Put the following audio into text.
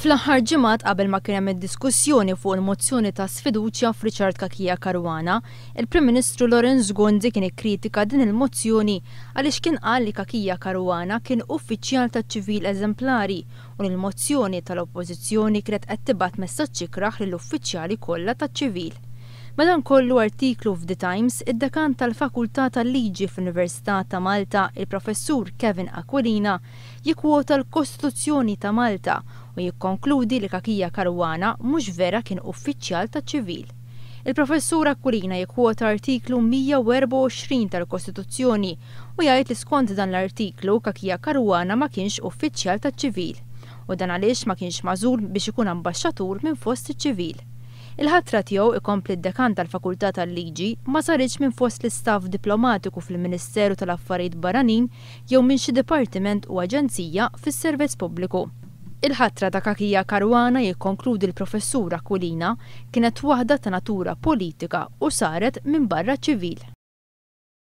Fl-aħħar ġimgħat qabel ma kien hemm id-diskussjoni fuq il-mozzjoni ta' sfiduċja f'Richard Kakija Caruana, il-Prim Ministru Lorenz Gondi kien ikkritika din il-mozzjoni għaliex kien qal li Kakija Caruana kien uffiċjal taċ-ċivil eżemplari u l-mozzjoni tal-Oppożizzjoni kienet qed tibgħat messaġġ ikraħ lill-uffiċjali kollha taċ-ċivil. Madankollu artiklu f'The Times, id-dekan tal-Fakultà tal-Liġi fl-Università ta' Malta, il-Professur Kevin Aquilina, jikkwota l-Kostituzzjoni ta' Malta u jikkonkludi li Kakija Caruana mhux vera kien uffiċjal taċ-ċivil. Il-Professur Aquilina jikkwota artiklu 124 tal-Kostituzzjoni u jgħid li skont dan l-artiklu Kakija Caruana ma kienx uffiċjal taċ-ċivil u dan għaliex ma kienx magħżul biex ikun ambaxxatur minn fost iċ-ċivil. Il-ħatra tiegħu ikompli d-dekan tal-Fakultà tal-Liġi ma saritx minn fost l-istaff diplomatiku fil-Ministeru tal-Affarijiet Barranin jew minn xi dipartiment u aġenzija fis-servizz pubbliku. Il-ħatra ta' Kakija Caruana jikkonkludi l-Professur Aquilina kienet waħda ta' natura politika u saret minn barra ċivil.